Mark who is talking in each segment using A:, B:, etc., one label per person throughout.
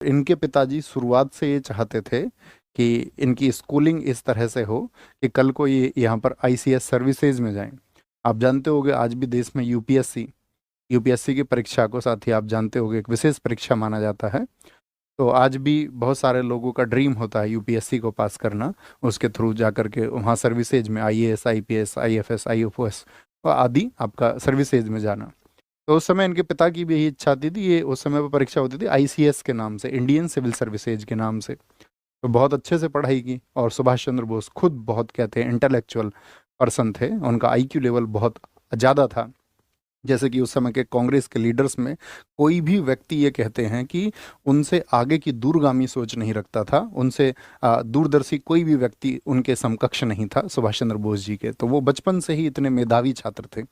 A: इनके पिताजी शुरुआत से ये चाहते थे कि इनकी स्कूलिंग इस तरह से हो कि कल को ये यहाँ पर आईसीएस सर्विसेज में जाएं। आप जानते होंगे आज भी देश में यूपीएससी की परीक्षा को, साथ ही आप जानते होंगे, एक विशेष परीक्षा माना जाता है। तो आज भी बहुत सारे लोगों का ड्रीम होता है यूपीएससी को पास करना, उसके थ्रू जा करके वहाँ सर्विसेज में आईएएस, आईपीएस, आईएफएस, आईएफओएस आदि आपका सर्विसेज में जाना। तो उस समय इनके पिता की भी यही इच्छा थी। ये उस समय पर परीक्षा होती थी आईसीएस के नाम से, इंडियन सिविल सर्विसेज के नाम से। तो बहुत अच्छे से पढ़ाई की, और सुभाष चंद्र बोस खुद बहुत कहते हैं इंटेलेक्चुअल पर्सन थे, उनका आईक्यू लेवल बहुत ज़्यादा था। जैसे कि उस समय के कांग्रेस के लीडर्स में कोई भी व्यक्ति ये कहते हैं कि उनसे आगे की दूरगामी सोच नहीं रखता था, उनसे दूरदर्शी कोई भी व्यक्ति उनके समकक्ष नहीं था सुभाष चंद्र बोस जी के। तो वो बचपन से ही इतने मेधावी छात्र थे,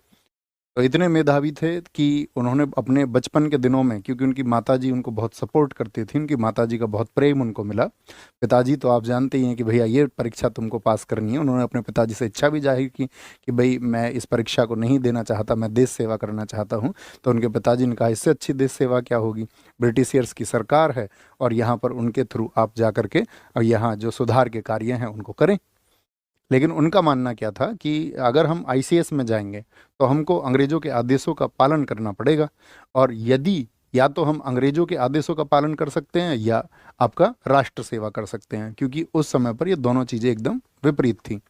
A: तो इतने मेधावी थे कि उन्होंने अपने बचपन के दिनों में, क्योंकि उनकी माताजी उनको बहुत सपोर्ट करती थी, उनकी माताजी का बहुत प्रेम उनको मिला। पिताजी तो आप जानते ही हैं कि भैया ये परीक्षा तुमको पास करनी है। उन्होंने अपने पिताजी से इच्छा भी जाहिर की कि भाई मैं इस परीक्षा को नहीं देना चाहता, मैं देश सेवा करना चाहता हूँ। तो उनके पिताजी ने कहा इससे अच्छी देश सेवा क्या होगी, ब्रिटिशियर्स की सरकार है और यहाँ पर उनके थ्रू आप जा करके और यहाँ जो सुधार के कार्य हैं उनको करें। लेकिन उनका मानना क्या था कि अगर हम आईसीएस में जाएंगे तो हमको अंग्रेजों के आदेशों का पालन करना पड़ेगा, और यदि या तो हम अंग्रेजों के आदेशों का पालन कर सकते हैं या आपका राष्ट्र सेवा कर सकते हैं, क्योंकि उस समय पर ये दोनों चीज़ें एकदम विपरीत थी।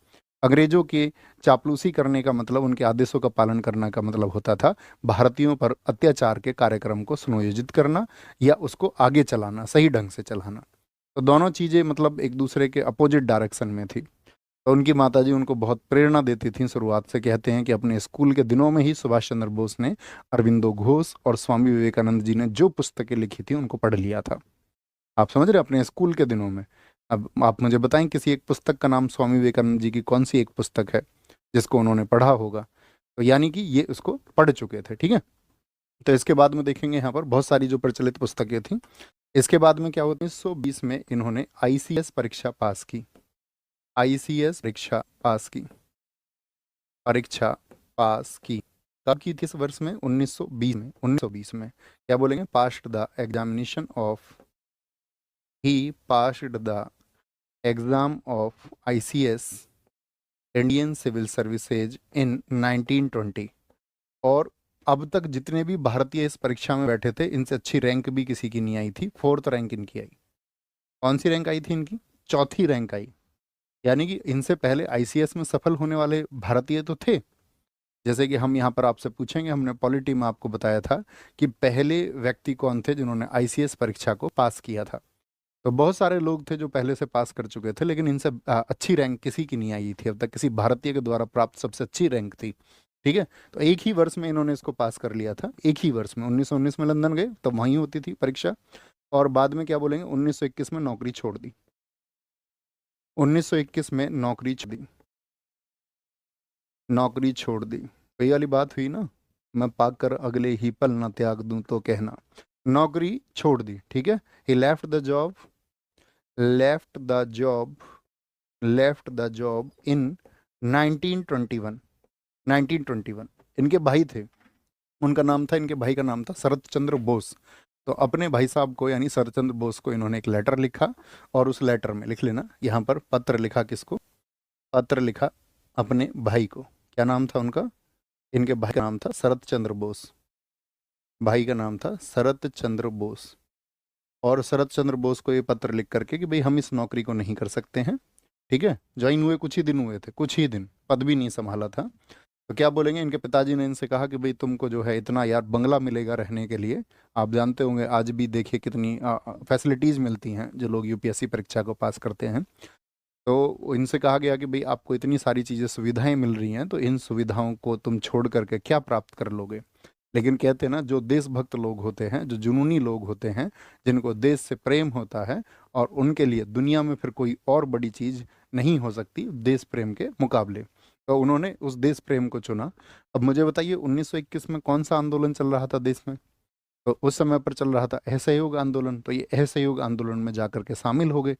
A: अंग्रेजों के चापलूसी करने का मतलब, उनके आदेशों का पालन करने का मतलब होता था भारतीयों पर अत्याचार के कार्यक्रम को सुनियोजित करना या उसको आगे चलाना, सही ढंग से चलाना। तो दोनों चीज़ें मतलब एक दूसरे के अपोजिट डायरेक्शन में थी। तो उनकी माताजी उनको बहुत प्रेरणा देती थी शुरुआत से। कहते हैं कि अपने स्कूल के दिनों में ही सुभाष चंद्र बोस ने अरविंदो घोष और स्वामी विवेकानंद जी ने जो पुस्तकें लिखी थी उनको पढ़ लिया था। आप समझ रहे हैं, अपने स्कूल के दिनों में। अब आप मुझे बताएं किसी एक पुस्तक का नाम, स्वामी विवेकानंद जी की कौन सी एक पुस्तक है जिसको उन्होंने पढ़ा होगा। तो यानी कि ये उसको पढ़ चुके थे, ठीक है। तो इसके बाद में देखेंगे यहाँ पर बहुत सारी जो प्रचलित पुस्तकें थी। इसके बाद में क्या होता है, 1920 में इन्होंने आईसीएस परीक्षा पास की। आईसीएस परीक्षा पास की कब की थी इस वर्ष में, 1920 में क्या बोलेंगे, passed the examination of, he passed the exam of ICS, Indian civil services in 1920। और अब तक जितने भी भारतीय इस परीक्षा में बैठे थे इनसे अच्छी रैंक भी किसी की नहीं आई थी। 4th रैंक इनकी आई। कौन सी रैंक आई थी इनकी, 4थी रैंक आई। यानी कि इनसे पहले आईसीएस में सफल होने वाले भारतीय तो थे। जैसे कि हम यहाँ पर आपसे पूछेंगे, हमने पॉलिटी में आपको बताया था कि पहले व्यक्ति कौन थे जिन्होंने आईसीएस परीक्षा को पास किया था। तो बहुत सारे लोग थे जो पहले से पास कर चुके थे, लेकिन इनसे अच्छी रैंक किसी की नहीं आई थी अब तक, किसी भारतीय के द्वारा प्राप्त सबसे अच्छी रैंक थी। ठीक है, तो एक ही वर्ष में इन्होंने इसको पास कर लिया था। एक ही वर्ष में 1919 में लंदन गए तो वहीं होती थी परीक्षा, और बाद में क्या बोलेंगे 1921 में नौकरी छोड़ दी। 1921 में नौकरी छोड़ दी, नौकरी छोड़ दी। वही वाली बात हुई ना, मैं पाकर अगले ही पल न त्याग दूं तो कहना। नौकरी छोड़ दी, ठीक है। He left the job, left the job, left the job in 1921। 1921 इनके भाई थे, उनका नाम था, इनके भाई का नाम था शरत चंद्र बोस। तो अपने भाई साहब को यानी शरत चंद्र बोस को इन्होंने एक लेटर लिखा, और उस लेटर में लिख लेना यहाँ पर, पत्र लिखा किसको, पत्र लिखा अपने भाई को। क्या नाम था उनका, इनके भाई का नाम था शरत चंद्र बोस, भाई का नाम था शरत चंद्र बोस। और शरत चंद्र बोस को ये पत्र लिख करके कि भाई हम इस नौकरी को नहीं कर सकते हैं, ठीक है। ज्वाइन हुए कुछ ही दिन हुए थे, कुछ ही दिन, पद भी नहीं संभाला था। तो क्या बोलेंगे, इनके पिताजी ने इनसे कहा कि भाई तुमको जो है इतना यार बंगला मिलेगा रहने के लिए। आप जानते होंगे आज भी देखिए कितनी फैसिलिटीज़ मिलती हैं जो लोग यूपीएससी परीक्षा को पास करते हैं। तो इनसे कहा गया कि भाई आपको इतनी सारी चीज़ें, सुविधाएं मिल रही हैं, तो इन सुविधाओं को तुम छोड़ करके क्या प्राप्त कर लोगे। लेकिन कहते हैं ना, जो देशभक्त लोग होते हैं, जो जुनूनी लोग होते हैं, जिनको देश से प्रेम होता है, और उनके लिए दुनिया में फिर कोई और बड़ी चीज़ नहीं हो सकती देश प्रेम के मुकाबले। तो उन्होंने उस देश प्रेम को चुना। अब मुझे बताइए 1921 में कौन सा आंदोलन चल रहा था देश में, तो उस समय पर चल रहा था असहयोग आंदोलन। तो ये असहयोग आंदोलन में जाकर के शामिल हो गए,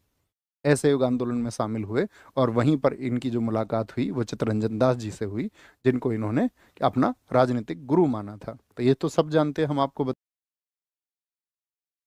A: असहयोग आंदोलन में शामिल हुए, और वहीं पर इनकी जो मुलाकात हुई वो चित्तरंजन दास जी से हुई, जिनको इन्होंने अपना राजनीतिक गुरु माना था। तो ये तो सब जानते हैं, हम आपको